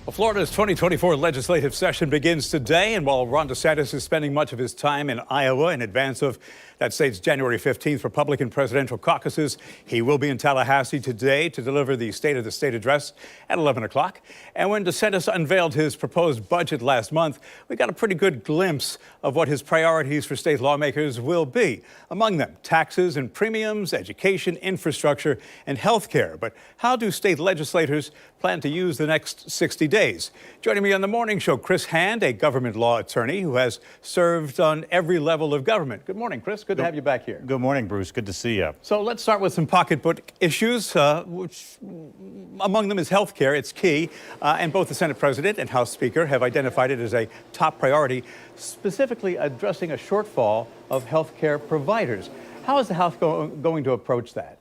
Well, Florida's 2024 legislative session begins today, and while Ron DeSantis is spending much of his time in Iowa in advance of that state's January 15th Republican presidential caucuses, he will be in Tallahassee today to deliver the State of the State address at 11 o'clock. And when DeSantis unveiled his proposed budget last month, we got a pretty good glimpse of what his priorities for state lawmakers will be. Among them, taxes and premiums, education, infrastructure, and health care. But how do state legislators plan to use the next 60 days? Joining me on the morning show, Chris Hand, a government law attorney who has served on every level of government. Good morning, Chris. Good to have you back here. Good morning, Bruce. Good to see you. So let's start with some pocketbook issues, which among them is health care. It's key. And both the Senate President and House Speaker have identified it as a top priority, specifically addressing a shortfall of health care providers. How is the House going to approach that?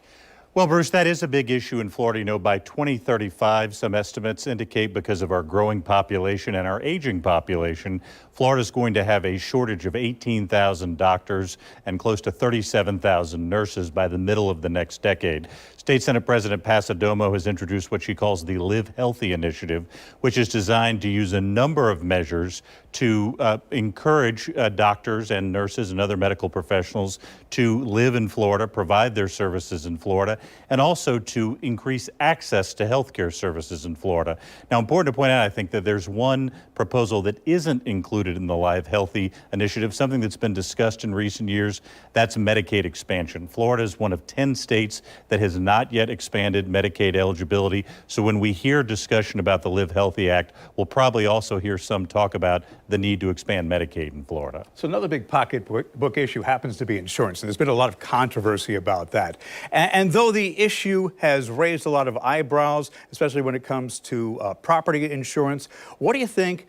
Well, Bruce, that is a big issue in Florida. You know, by 2035, some estimates indicate because of our growing population and our aging population, Florida is going to have a shortage of 18,000 doctors and close to 37,000 nurses by the middle of the next decade. State Senate President Pasadomo has introduced what she calls the Live Healthy Initiative, which is designed to use a number of measures to encourage doctors and nurses and other medical professionals to live in Florida, provide their services in Florida, and also to increase access to health care services in Florida. Now, important to point out, I think, that there's one proposal that isn't included in the Live Healthy Initiative, something that's been discussed in recent years. That's Medicaid expansion. Florida is one of 10 states that has not yet expanded Medicaid eligibility. So when we hear discussion about the Live Healthy Act, we'll probably also hear some talk about the need to expand Medicaid in Florida. So another big pocketbook issue happens to be insurance, and there's been a lot of controversy about that. And though the issue has raised a lot of eyebrows, especially when it comes to property insurance, what do you think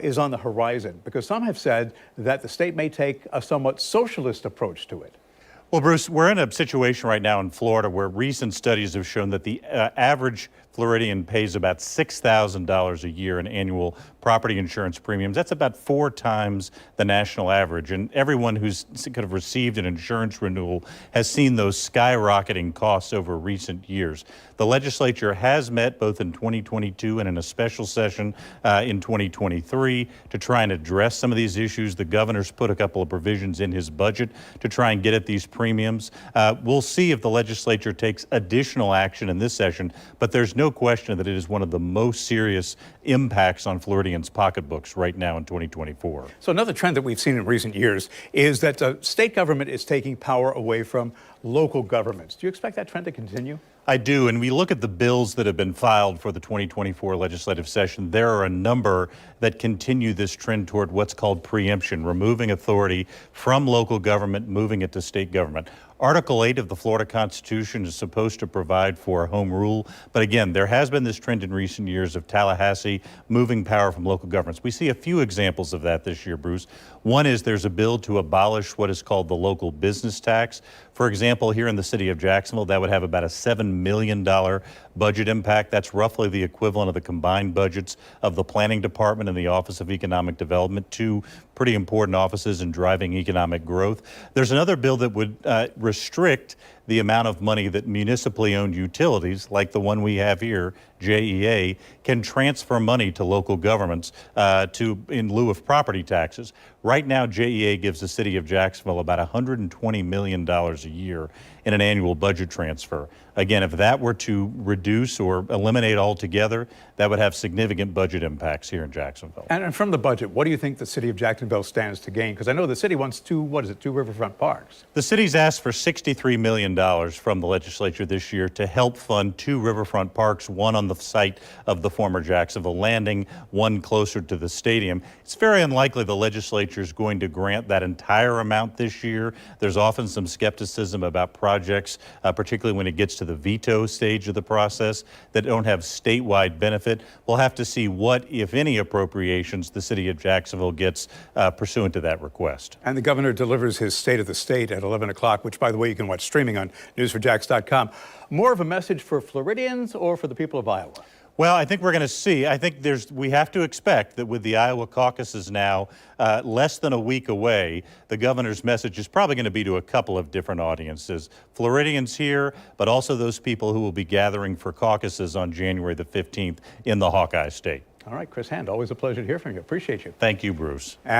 is on the horizon? Because some have said that the state may take a somewhat socialist approach to it. Well, Bruce, we're in a situation right now in Florida where recent studies have shown that the average Floridian pays about $6,000 a year in annual property insurance premiums. That's about 4 times the national average. And everyone who's kind of received an insurance renewal has seen those skyrocketing costs over recent years. The legislature has met both in 2022 and in a special session in 2023 to try and address some of these issues. The governor's put a couple of provisions in his budget to try and get at these premiums. We'll see if the legislature takes additional action in this session, but there's no question that it is one of the most serious impacts on Floridians' pocketbooks right now in 2024. So another trend that we've seen in recent years is that state government is taking power away from local governments. Do you expect that trend to continue? I do, and we look at the bills that have been filed for the 2024 legislative session. There are a number that continue this trend toward what's called preemption, removing authority from local government, moving it to state government. Article 8 of the Florida Constitution is supposed to provide for home rule. But again, there has been this trend in recent years of Tallahassee moving power from local governments. We see a few examples of that this year, Bruce. One is there's a bill to abolish what is called the local business tax. For example, here in the city of Jacksonville, that would have about a $7 million budget impact. That's roughly the equivalent of the combined budgets of the Planning Department and the Office of Economic Development, 2 pretty important offices in driving economic growth. There's another bill that would restrict the amount of money that municipally owned utilities, like the one we have here, JEA, can transfer money to local governments in lieu of property taxes. Right now, JEA gives the city of Jacksonville about $120 million a year in an annual budget transfer. Again, if that were to reduce or eliminate altogether, that would have significant budget impacts here in Jacksonville. And from the budget, what do you think the city of Jacksonville stands to gain? Because I know the city wants 2 riverfront parks. The city's asked for $63 million from the legislature this year to help fund 2 riverfront parks, one on the site of the former Jacksonville Landing, one closer to the stadium. It's very unlikely the legislature is going to grant that entire amount this year. There's often some skepticism about projects, particularly when it gets to the veto stage of the process, that don't have statewide benefit. We'll have to see what, if any, appropriations the city of Jacksonville gets pursuant to that request. And the governor delivers his State of the State at 11 o'clock, which, by the way, you can watch streaming on news4jax.com. More of a message for Floridians or for the people of Iowa? Well, I think we're going to see. I think we have to expect that with the Iowa caucuses now less than a week away, the governor's message is probably going to be to a couple of different audiences. Floridians here, but also those people who will be gathering for caucuses on January the 15th in the Hawkeye State. All right, Chris Hand, always a pleasure to hear from you. Appreciate you. Thank you, Bruce. And